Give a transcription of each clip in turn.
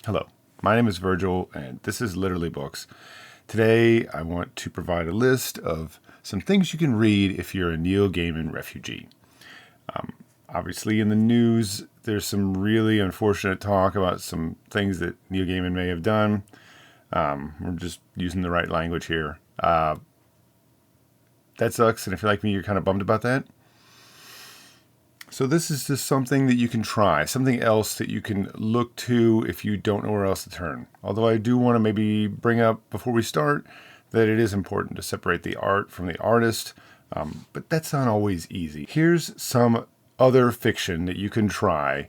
Hello, my name is Virgil, and this is Literally Books. Today, I want to provide a list of some things you can read if you're a Neil Gaiman refugee. Obviously, in the news, there's some really unfortunate talk about some things that Neil Gaiman may have done. We're just using the right language here. That sucks, and if you're like me, you're kind of bummed about that. So this is just something that you can try, something else that you can look to if you don't know where else to turn. Although I do want to maybe bring up before we start that it is important to separate the art from the artist, but that's not always easy. Here's some other fiction that you can try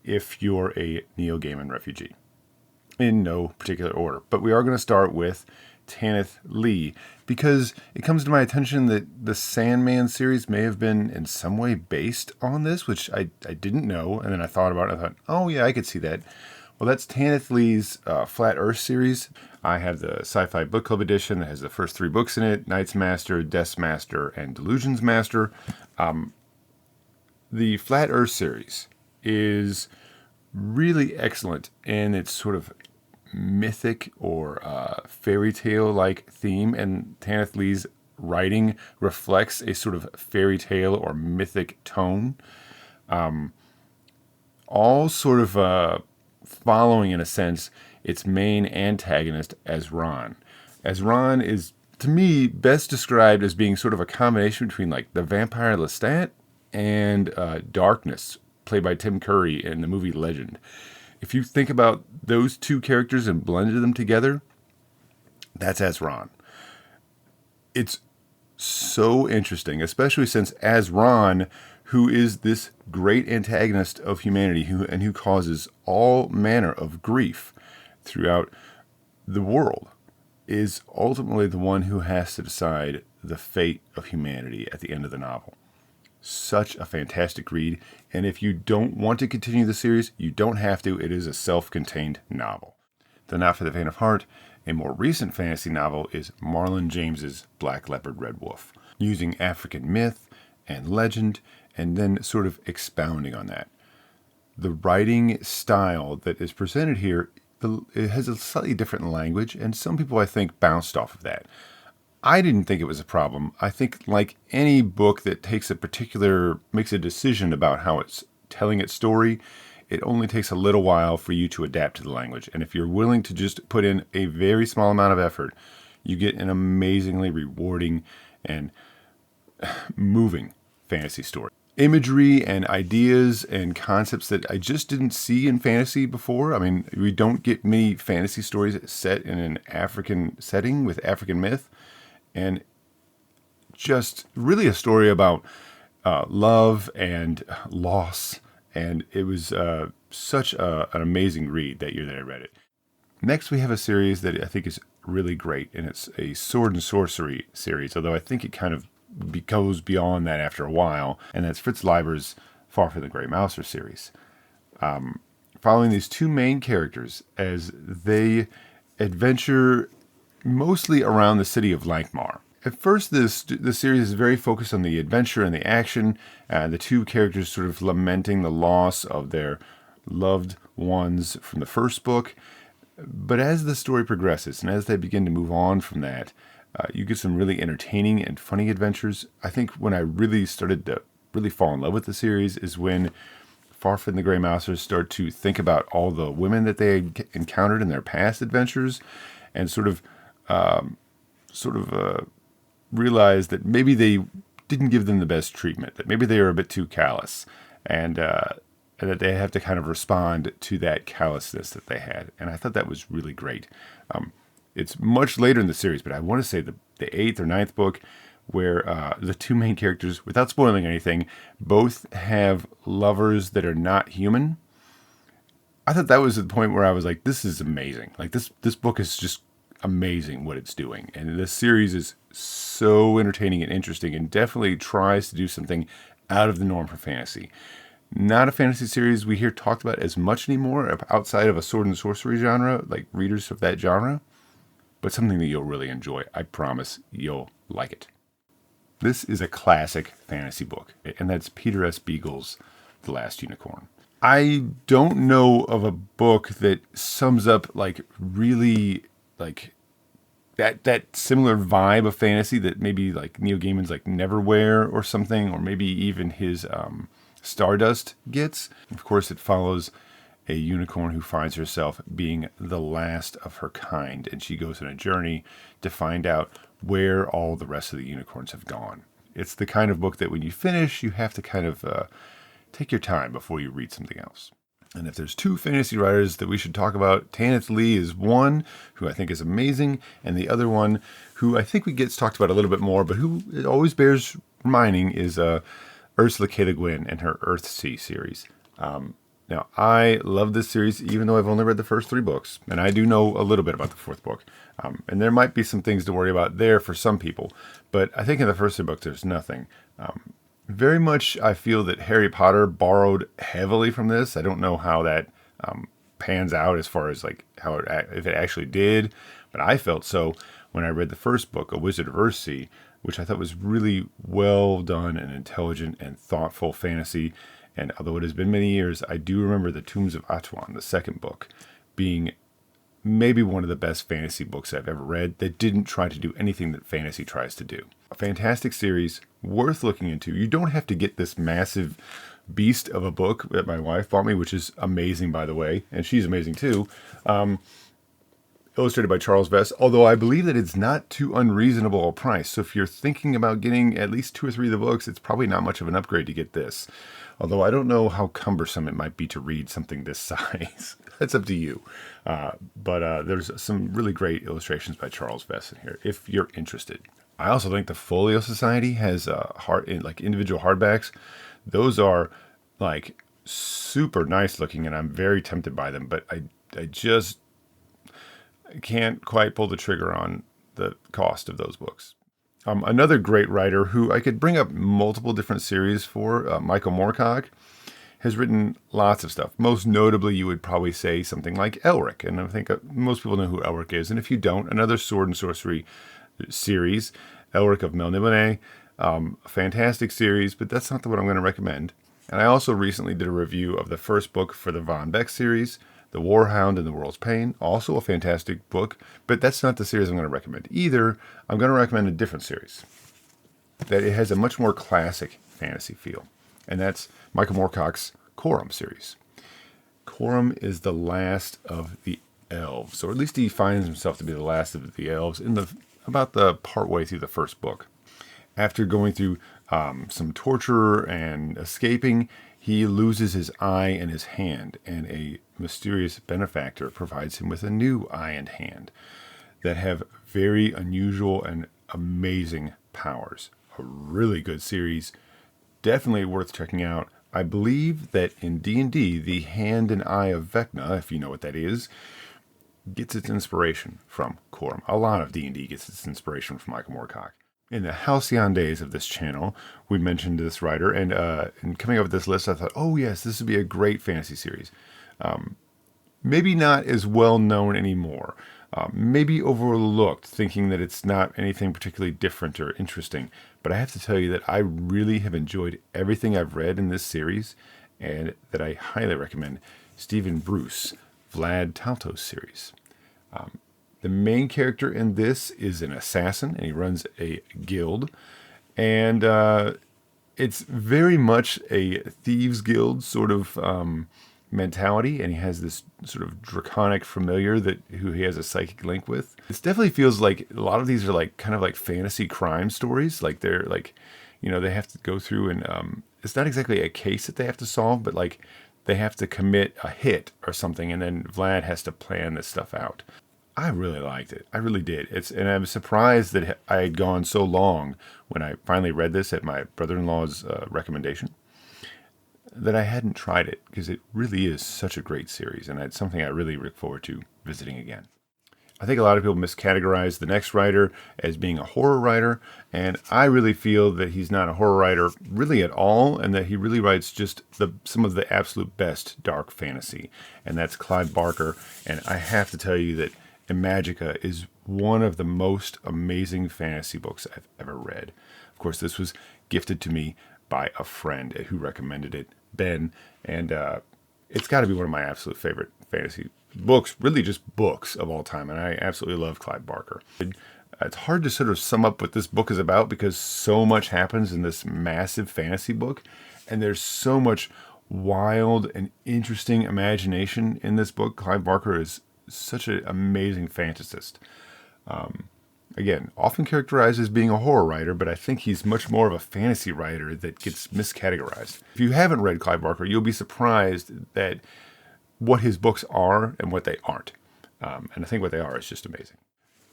if you're a Neil Gaiman refugee, in no particular order. But we are going to start with Tanith Lee, because it comes to my attention that the Sandman series may have been in some way based on this, which I didn't know, and then I thought about it, I thought, oh yeah, I could see that. Well, that's Tanith Lee's Flat Earth series. I have the Sci-Fi Book Club edition that has the first 3 books in it, Night's Master, Death's Master, and Delusion's Master. The Flat Earth series is really excellent in its sort of mythic or fairy tale like theme, and Tanith Lee's writing reflects a sort of fairy tale or mythic tone, all sort of following, in a sense, its main antagonist, Ezran. Ezran is, to me, best described as being sort of a combination between like the vampire Lestat and Darkness, played by Tim Curry in the movie Legend. If you think about those two characters and blended them together, that's Ezran. It's so interesting, especially since Ezran, who is this great antagonist of humanity who causes all manner of grief throughout the world, is ultimately the one who has to decide the fate of humanity at the end of the novel. Such a fantastic read, and if you don't want to continue the series, you don't have to. It is a self-contained novel. The Not for the Faint of Heart, a more recent fantasy novel, is Marlon James's Black Leopard, Red Wolf, using African myth and legend, and then sort of expounding on that. The writing style that is presented here, it has a slightly different language, and some people, I think, bounced off of that. I didn't think it was a problem. I think, like any book that makes a decision about how it's telling its story, it only takes a little while for you to adapt to the language. And if you're willing to just put in a very small amount of effort, you get an amazingly rewarding and moving fantasy story. Imagery and ideas and concepts that I just didn't see in fantasy before. I mean, we don't get many fantasy stories set in an African setting with African myth. And just really a story about love and loss. And it was such an amazing read that year that I read it. Next, we have a series that I think is really great, and it's a sword and sorcery series, although I think it kind of goes beyond that after a while, and that's Fritz Leiber's Far from the Grey Mouser series. Following these two main characters as they adventure mostly around the city of Lankmar. At first, the series is very focused on the adventure and the action, the two characters sort of lamenting the loss of their loved ones from the first book. But as the story progresses and as they begin to move on from that, you get some really entertaining and funny adventures. I think when I really started to really fall in love with the series is when Far from the Grey Mousers start to think about all the women that they encountered in their past adventures, and sort of realize that maybe they didn't give them the best treatment, that maybe they were a bit too callous, and that they have to kind of respond to that callousness that they had. And I thought that was really great. It's much later in the series, but I want to say the 8th or 9th book, where the two main characters, without spoiling anything, both have lovers that are not human. I thought that was the point where I was like, this is amazing. Like this book is just amazing what it's doing. And this series is so entertaining and interesting, and definitely tries to do something out of the norm for fantasy. Not a fantasy series we hear talked about as much anymore outside of a sword and sorcery genre, like readers of that genre, but something that you'll really enjoy. I promise you'll like it. This is a classic fantasy book, and that's Peter S. Beagle's The Last Unicorn. I don't know of a book that sums up like really like that similar vibe of fantasy that maybe like Neil Gaiman's like Neverwhere or something, or maybe even his Stardust gets. Of course, it follows a unicorn who finds herself being the last of her kind, and she goes on a journey to find out where all the rest of the unicorns have gone. It's the kind of book that when you finish, you have to kind of take your time before you read something else. And if there's two fantasy writers that we should talk about, Tanith Lee is one who I think is amazing, and the other one who I think we gets talked about a little bit more, but who it always bears reminding is Ursula K. Le Guin and her Earthsea series. Now, I love this series, even though I've only read the first 3 books, and I do know a little bit about the 4th book. And there might be some things to worry about there for some people, but I think in the first 3 books, there's nothing. Very much, I feel that Harry Potter borrowed heavily from this. I don't know how that pans out as far as like how if it actually did, but I felt so when I read the first book, A Wizard of Earthsea, which I thought was really well done and intelligent and thoughtful fantasy. And although it has been many years, I do remember The Tombs of Atuan, the second book, being maybe one of the best fantasy books I've ever read that didn't try to do anything that fantasy tries to do. A fantastic series, worth looking into. You don't have to get this massive beast of a book that my wife bought me, which is amazing, by the way, and she's amazing too. Illustrated by Charles Vess, although I believe that it's not too unreasonable a price. So if you're thinking about getting at least 2 or 3 of the books, it's probably not much of an upgrade to get this. Although I don't know how cumbersome it might be to read something this size. That's up to you. But there's some really great illustrations by Charles Vess in here, if you're interested. I also think the Folio Society has like individual hardbacks. Those are like super nice looking, and I'm very tempted by them. But I just can't quite pull the trigger on the cost of those books. Another great writer who I could bring up multiple different series for, Michael Moorcock, has written lots of stuff. Most notably, you would probably say something like Elric, and I think most people know who Elric is. And if you don't, another sword and sorcery series, Elric of Melniboné, a fantastic series, but that's not the one I'm going to recommend. And I also recently did a review of the first book for the Von Beck series, The Warhound and the World's Pain, also a fantastic book, but that's not the series I'm going to recommend either. I'm going to recommend a different series that it has a much more classic fantasy feel, and that's Michael Moorcock's Corum series. Corum is the last of the elves, or at least he finds himself to be the last of the elves in about the partway through the first book. After going through some torture and escaping, he loses his eye and his hand, and a mysterious benefactor provides him with a new eye and hand that have very unusual and amazing powers. A really good series, definitely worth checking out. I believe that in D&D, the hand and eye of Vecna, if you know what that is, gets its inspiration from Corum. A lot of D&D gets its inspiration from Michael Moorcock. In the halcyon days of this channel, we mentioned this writer, and coming up with this list, I thought, oh yes, this would be a great fantasy series. Maybe not as well known anymore. Maybe overlooked, thinking that it's not anything particularly different or interesting. But I have to tell you that I really have enjoyed everything I've read in this series, and that I highly recommend Stephen Bruce, Vlad Taltos series. The main character in this is an assassin, and he runs a guild. And it's very much a thieves guild sort of mentality, and he has this sort of draconic familiar who he has a psychic link with. This definitely feels like a lot of these are like kind of like fantasy crime stories. Like they're like, they have to go through and it's not exactly a case that they have to solve, but like they have to commit a hit or something, and then Vlad has to plan this stuff out. I really liked it. I really did. And I was surprised that I had gone so long when I finally read this at my brother-in-law's recommendation that I hadn't tried it, because it really is such a great series, and it's something I really look forward to visiting again. I think a lot of people miscategorize the next writer as being a horror writer, and I really feel that he's not a horror writer really at all, and that he really writes just some of the absolute best dark fantasy, and that's Clive Barker. And I have to tell you that Imajica is one of the most amazing fantasy books I've ever read. Of course, this was gifted to me by a friend who recommended it, Ben, and it's got to be one of my absolute favorite fantasy books, really just books of all time. And I absolutely love Clive Barker. It's hard to sort of sum up what this book is about because so much happens in this massive fantasy book. And there's so much wild and interesting imagination in this book. Clive Barker is such an amazing fantasist. Again, often characterized as being a horror writer, but I think he's much more of a fantasy writer that gets miscategorized. If you haven't read Clive Barker, you'll be surprised at what his books are and what they aren't. And I think what they are is just amazing.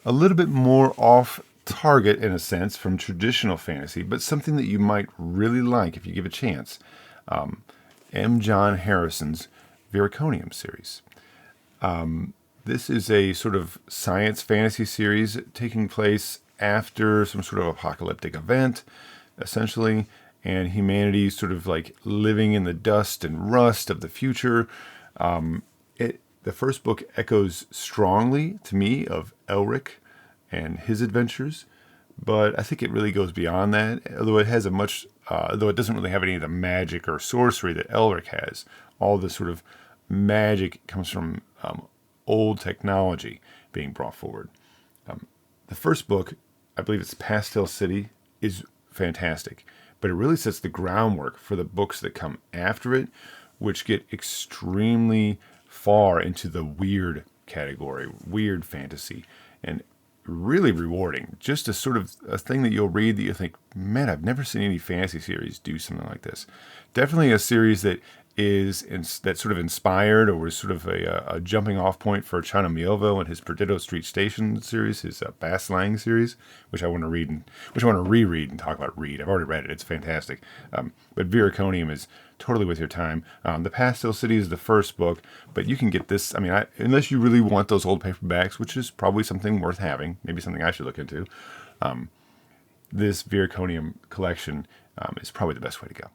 A little bit more off target, in a sense, from traditional fantasy, but something that you might really like if you give a chance. M. John Harrison's Viriconium series. This is a sort of science fantasy series taking place after some sort of apocalyptic event, essentially, and humanity sort of like living in the dust and rust of the future. The first book echoes strongly to me of Elric and his adventures, but I think it really goes beyond that. Although it has though it doesn't really have any of the magic or sorcery that Elric has. All the sort of magic comes from old technology being brought forward. The first book, I believe it's Pastel City, is fantastic, but it really sets the groundwork for the books that come after it, which get extremely far into the weird category, weird fantasy, and really rewarding. Just a sort of a thing that you'll read that you think, man, I've never seen any fantasy series do something like this. Definitely a series that that's sort of inspired or was sort of a jumping off point for China Miéville and his Perdido Street Station series, his Bass Lang series, which I want to reread and talk about. I've already read it. It's fantastic. But Viriconium is totally worth your time. The Pastel City is the first book, but you can get this. I mean, unless you really want those old paperbacks, which is probably something worth having, maybe something I should look into. This Viriconium collection is probably the best way to go.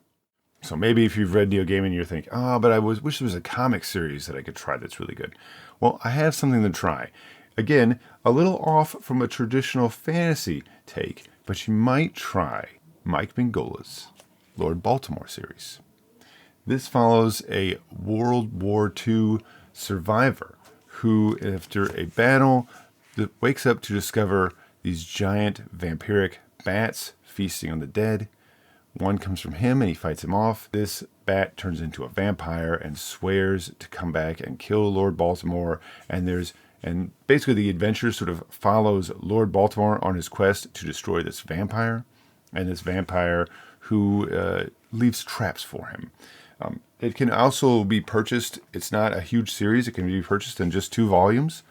So maybe if you've read Neil Gaiman, you're thinking, but I wish there was a comic series that I could try that's really good. Well, I have something to try. Again, a little off from a traditional fantasy take, but you might try Mike Minghola's Lord Baltimore series. This follows a World War II survivor who, after a battle, wakes up to discover these giant vampiric bats feasting on the dead. One comes from him and he fights him off. This bat turns into a vampire and swears to come back and kill Lord Baltimore. And basically the adventure sort of follows Lord Baltimore on his quest to destroy this vampire. And this vampire who leaves traps for him. It can also be purchased. It's not a huge series. It can be purchased in just 2 volumes.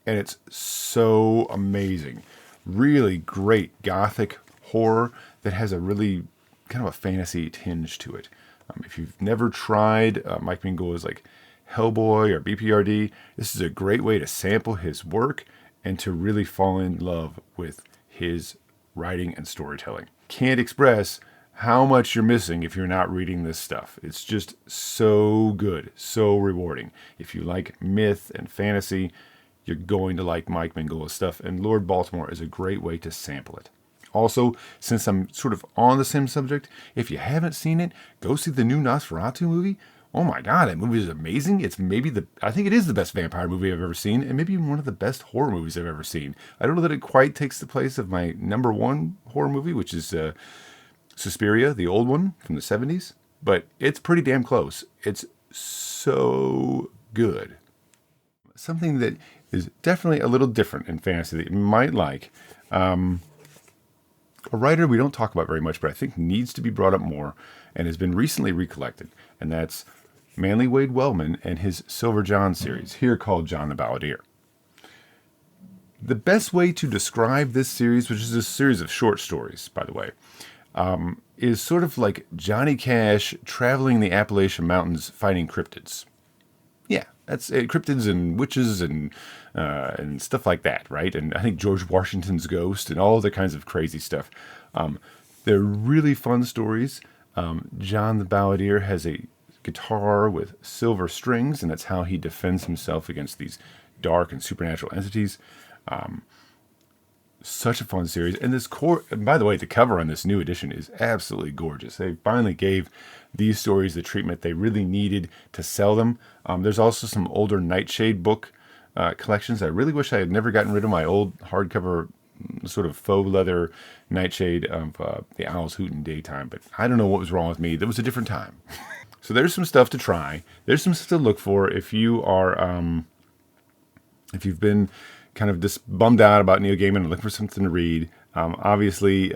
And it's so amazing. Really great gothic horror that has a really kind of a fantasy tinge to it. If you've never tried Mike Minghola's like Hellboy or BPRD, this is a great way to sample his work and to really fall in love with his writing and storytelling. Can't express how much you're missing if you're not reading this stuff. It's just so good, so rewarding. If you like myth and fantasy, you're going to like Mike Minghola's stuff, and Lord Baltimore is a great way to sample it. Also, since I'm sort of on the same subject, if you haven't seen it, go see the new Nosferatu movie. Oh my God, that movie is amazing. I think it is the best vampire movie I've ever seen, and maybe even one of the best horror movies I've ever seen. I don't know that it quite takes the place of my number 1 horror movie, which is Suspiria, the old one from the 70s, but it's pretty damn close. It's so good. Something that is definitely a little different in fantasy that you might like. A writer we don't talk about very much, but I think needs to be brought up more and has been recently recollected, and that's Manly Wade Wellman and his Silver John series, here called John the Balladeer. The best way to describe this series, which is a series of short stories, by the way, is sort of like Johnny Cash traveling the Appalachian Mountains fighting cryptids. Yeah, that's cryptids and witches and stuff like that, right? And I think George Washington's ghost and all other kinds of crazy stuff. They're really fun stories. John the Balladeer has a guitar with silver strings, and that's how he defends himself against these dark and supernatural entities. such a fun series. And this core, and by the way, the cover on this new edition is absolutely gorgeous. They finally gave these stories the treatment they really needed to sell them. There's also some older Nightshade book collections. I really wish I had never gotten rid of my old hardcover sort of faux leather Nightshade of the Owl's Hoot in Daytime, but I don't know what was wrong with me. That was a different time. So there's some stuff to try. There's some stuff to look for if you are, if you've been kind of just bummed out about Neil Gaiman and looking for something to read. Obviously,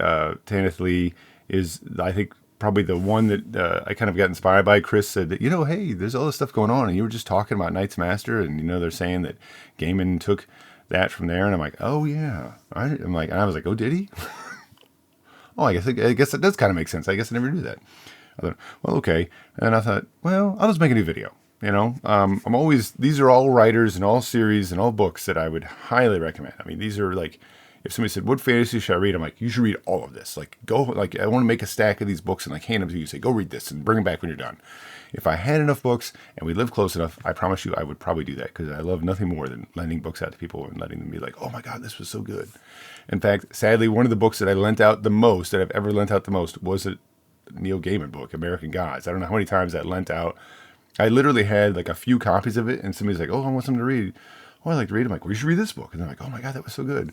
Tanith Lee is, I think, probably the one that I kind of got inspired by. Chris said that, hey, there's all this stuff going on, and you were just talking about Knight's Master, and they're saying that Gaiman took that from there, and I'm like, oh yeah. And I was like, oh, did he? Oh, I guess that does kind of make sense. I guess I never knew that. I thought, well, okay. And I thought, well, I'll just make a new video. These are all writers and all series and all books that I would highly recommend. I mean, these are like, if somebody said, what fantasy should I read? I'm like, you should read all of this. Like, I want to make a stack of these books and hand them to you. Say, go read this and bring them back when you're done. If I had enough books and we lived close enough, I promise you I would probably do that, because I love nothing more than lending books out to people and letting them be like, oh my God, this was so good. In fact, sadly, one of the books that I lent out the most, that I've ever lent out the most, was a Neil Gaiman book, American Gods. I don't know how many times I lent out. I literally had like a few copies of it, and somebody's like, oh, I want something to read. Oh, I like to read. I'm like, well, you should read this book. And they're like, oh my God, that was so good.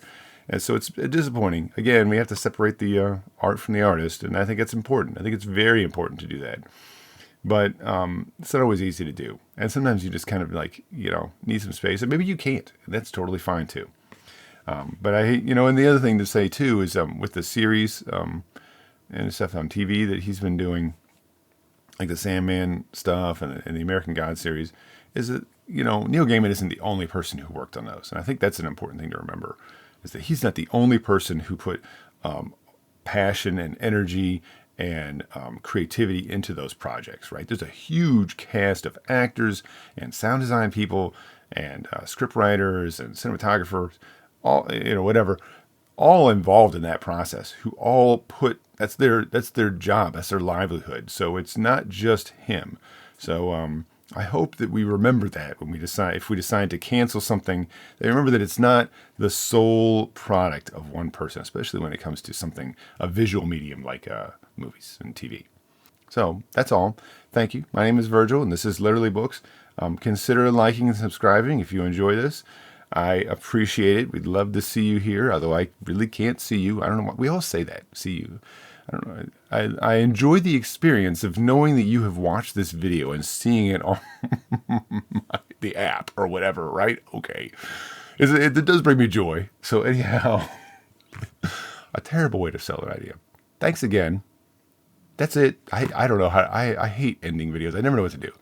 And so it's disappointing. Again, we have to separate the art from the artist, and I think it's important. I think it's very important to do that. But it's not always easy to do. And sometimes you just kind of like, need some space, and maybe you can't. And that's totally fine too. But and the other thing to say too is with the series and stuff on TV that he's been doing, like the Sandman stuff and the American God series, is that, Neil Gaiman isn't the only person who worked on those. And I think that's an important thing to remember, is that he's not the only person who put passion and energy and creativity into those projects, right? There's a huge cast of actors and sound design people and script writers and cinematographers, all, whatever, all involved in that process, who all put, that's their job, that's their livelihood. So it's not just him. So I hope that we remember that when if we decide to cancel something, they remember that it's not the sole product of one person, especially when it comes to a visual medium like movies and TV. So that's all. Thank you. My name is Virgil, and this is Literally Books. Consider liking and subscribing if you enjoy this. I appreciate it. We'd love to see you here, although I really can't see you. I don't know why. We all say that, see you. I don't know. I enjoy the experience of knowing that you have watched this video and seeing it on the app or whatever, right? Okay. It does bring me joy. So anyhow, a terrible way to sell an idea. Thanks again. That's it. I don't know how, I hate ending videos. I never know what to do.